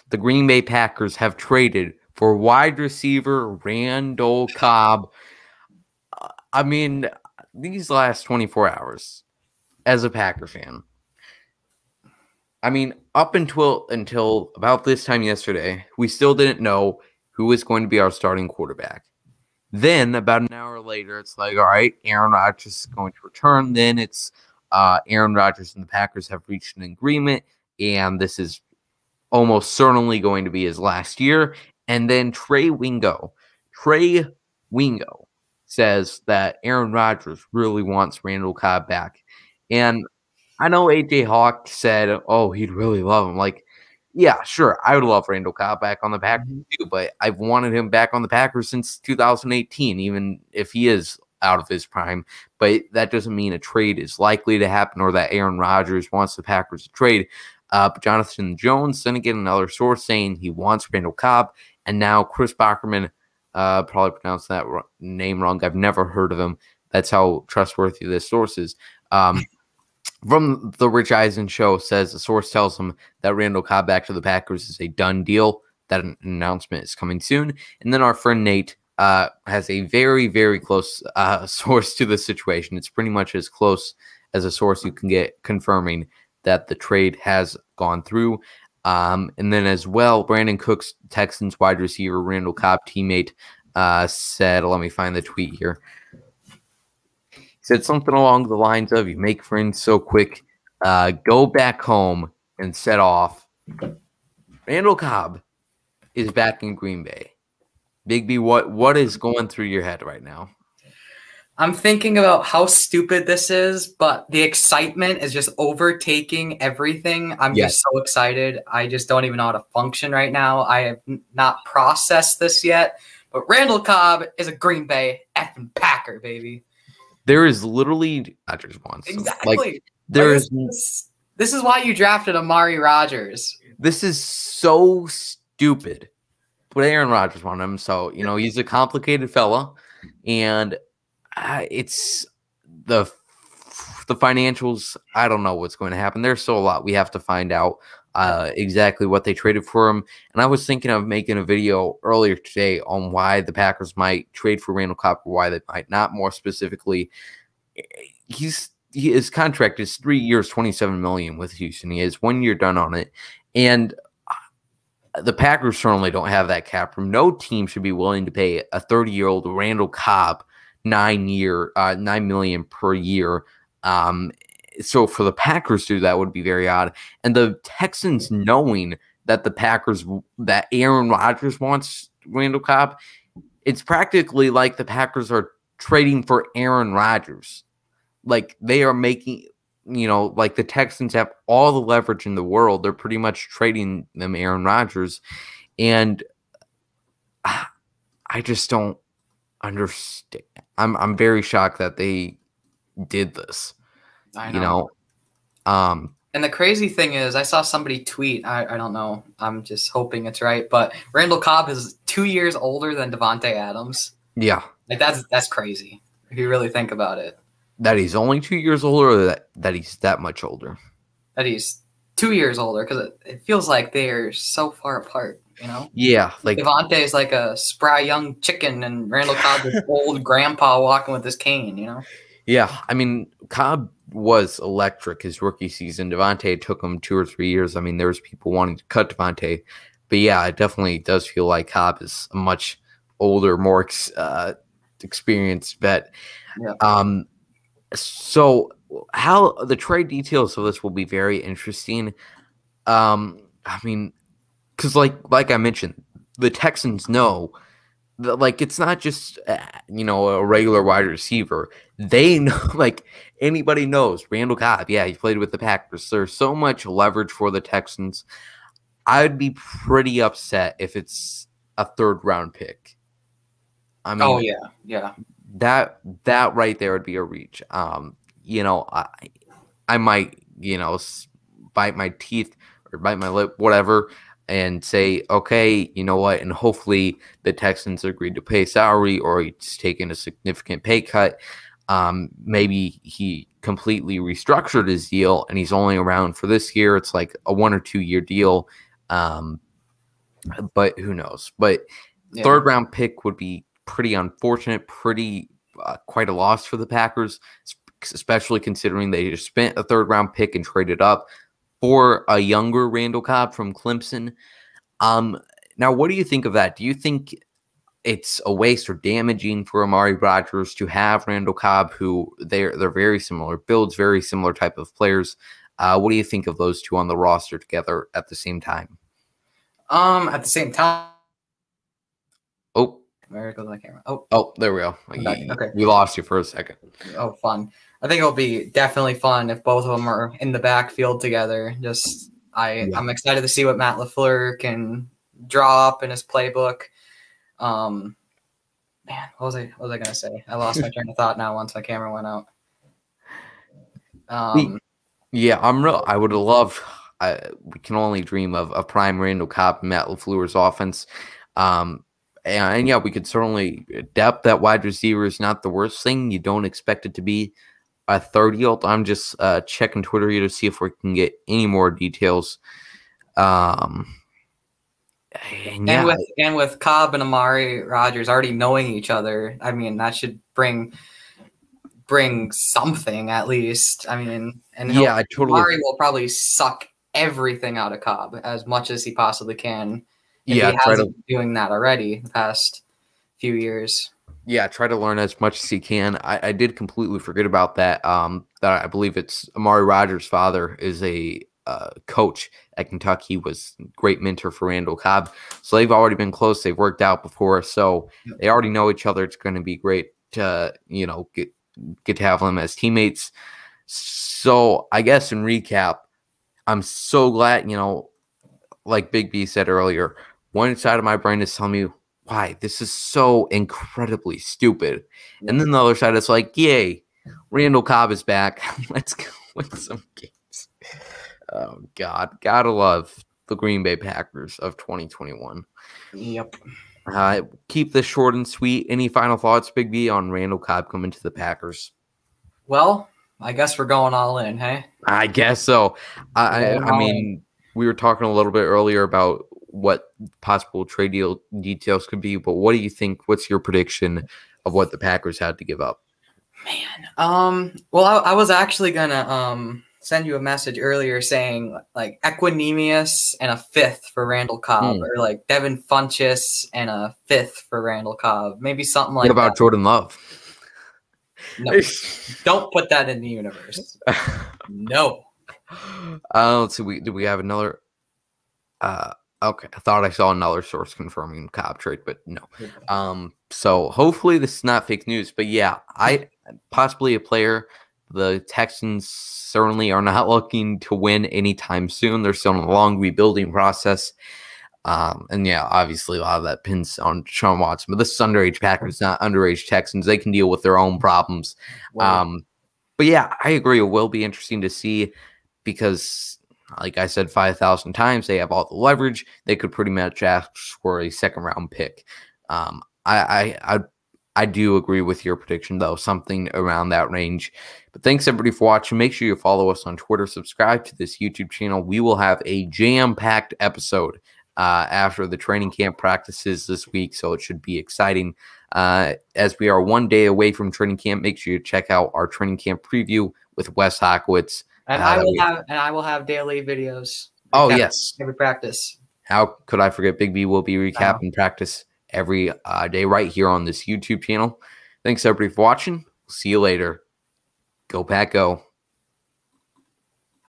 the Green Bay Packers have traded for wide receiver Randall Cobb. I mean, these last 24 hours, as a Packer fan, I mean, up until about this time yesterday, we still didn't know who was going to be our starting quarterback. Then, about an hour later, it's like, all right, Aaron Rodgers is going to return. Then it's Aaron Rodgers and the Packers have reached an agreement, and this is almost certainly going to be his last year. And then Trey Wingo says that Aaron Rodgers really wants Randall Cobb back. And I know AJ Hawk said, oh, he'd really love him. Like, yeah, sure, I would love Randall Cobb back on the Packers too, but I've wanted him back on the Packers since 2018, even if he is out of his prime. But that doesn't mean a trade is likely to happen or that Aaron Rodgers wants the Packers to trade. But Jonathan Jones, then again, another source saying he wants Randall Cobb. And now Chris Bachman, probably pronounced that name wrong. I've never heard of him. That's how trustworthy this source is. From the Rich Eisen show, says the source tells him that Randall Cobb back to the Packers is a done deal, that an announcement is coming soon. And then our friend Nate has a very, very close source to the situation. It's pretty much as close as a source you can get confirming that the trade has gone through. And then as well, Brandon Cooks, Texans wide receiver, Randall Cobb teammate, said, let me find the tweet here. Said something along the lines of, you make friends so quick, go back home and set off. Randall Cobb is back in Green Bay. Big B, what is going through your head right now? I'm thinking about how stupid this is, but the excitement is just overtaking everything. I'm just so excited. I just don't even know how to function right now. I have not processed this yet, but Randall Cobb is a Green Bay effing Packer, baby. There is literally Rodgers wants. Exactly. Like, this is why you drafted Amari Rodgers. This is so stupid. But Aaron Rodgers wanted him, so he's a complicated fella, and it's the financials. I don't know what's going to happen. There's still a lot we have to find out exactly what they traded for him. And I was thinking of making a video earlier today on why the Packers might trade for Randall Cobb or why they might not. More specifically, his contract is 3 years, $27 million with Houston. He has 1 year done on it, and the Packers certainly don't have that cap room. No team should be willing to pay a 30-year-old Randall Cobb $9 million per year. So for the Packers to do that would be very odd. And the Texans, knowing that that Aaron Rodgers wants Randall Cobb, it's practically like the Packers are trading for Aaron Rodgers. Like they are making, like the Texans have all the leverage in the world. They're pretty much trading them Aaron Rodgers. And I just don't understand. I'm very shocked that they did this. I know. And the crazy thing is, I saw somebody tweet, I don't know, I'm just hoping it's right, but Randall Cobb is 2 years older than Devontae Adams. Yeah. Like that's crazy, if you really think about it. That he's only 2 years older, or that he's that much older? That he's 2 years older, because it feels like they're so far apart, Yeah. Like Devontae is like a spry young chicken, and Randall Cobb is old grandpa walking with his cane, Yeah, I mean, Cobb was electric his rookie season. Devontae took him 2 or 3 years. I mean, there was people wanting to cut Devontae. But yeah, it definitely does feel like Cobb is a much older, more experienced vet. Yeah. So how the trade details of this will be very interesting. I mean, because like I mentioned, the Texans know like it's not just a regular wide receiver. They know, like anybody knows Randall Cobb. Yeah, he played with the Packers. There's so much leverage for the Texans. I'd be pretty upset if it's a 3rd round pick. I mean, oh yeah. That right there would be a reach. I might bite my teeth or bite my lip, whatever, and say, okay, you know what? And hopefully the Texans agreed to pay salary, or he's taken a significant pay cut. Maybe he completely restructured his deal and he's only around for this year. It's like a 1 or 2 year deal. but who knows? But third round pick would be pretty unfortunate, pretty quite a loss for the Packers, especially considering they just spent a third round pick and traded up for a younger Randall Cobb from Clemson. Now, what do you think of that? Do you think it's a waste or damaging for Amari Rodgers to have Randall Cobb, who they're very similar builds, very similar type of players? What do you think of those two on the roster together at the same time? At the same time. Oh, where goes my camera? Oh, there we go. Okay. We lost you for a second. Oh, fun. I think it'll be definitely fun if both of them are in the backfield together. I'm excited to see what Matt LaFleur can draw up in his playbook. Man, what was I gonna say? I lost my train of thought now once my camera went out. Yeah, I would have loved. We can only dream of a prime Randall Cobb and Matt LaFleur's offense. And yeah, we could certainly depth that wide receiver is not the worst thing. You don't expect it to be a 30-year-old. I'm just checking Twitter here to see if we can get any more details. And with Cobb and Amari Rodgers already knowing each other, I mean, that should bring something at least. I mean, and Amari will probably suck everything out of Cobb as much as he possibly can. If he hasn't been doing that already the past few years. Yeah, try to learn as much as he can. I did completely forget about that. That I believe it's Amari Rodgers' father is a coach at Kentucky, was a great mentor for Randall Cobb. So they've already been close. They've worked out before. So they already know each other. It's going to be great to, get to have them as teammates. So I guess in recap, I'm so glad, like Big B said earlier, one side of my brain is telling me, why? This is so incredibly stupid. Yeah. And then the other side is like, yay, Randall Cobb is back. Let's go win some games. Oh, God. Gotta love the Green Bay Packers of 2021. Yep. Keep this short and sweet. Any final thoughts, Big B, on Randall Cobb coming to the Packers? Well, I guess we're going all in, hey? I guess so. I mean, we were talking a little bit earlier about what possible trade deal details could be, but what do you think? What's your prediction of what the Packers had to give up? Man, well, I was actually gonna send you a message earlier saying like Equinemius and a fifth for Randall Cobb, or like Devin Funchess and a fifth for Randall Cobb, maybe something like that. What about Jordan Love? No, don't put that in the universe. No. Let's see. Do we have another? Okay, I thought I saw another source confirming Cobb trade, but no. So hopefully this is not fake news. But yeah, possibly a player. The Texans certainly are not looking to win anytime soon. They're still in a long rebuilding process. And yeah, obviously a lot of that pins on Sean Watson. But this is underage Packers, not underage Texans. They can deal with their own problems. Wow. But yeah, I agree. It will be interesting to see because, like I said 5,000 times, they have all the leverage. They could pretty much ask for a second-round pick. I do agree with your prediction, though, something around that range. But thanks, everybody, for watching. Make sure you follow us on Twitter. Subscribe to this YouTube channel. We will have a jam-packed episode after the training camp practices this week, so it should be exciting. As we are one day away from training camp, make sure you check out our training camp preview with Wes Hockwitz. And I will have daily videos. Oh, yes. Every practice. How could I forget? Big B will be recapping practice every day right here on this YouTube channel. Thanks, everybody, for watching. See you later. Go Pack, go.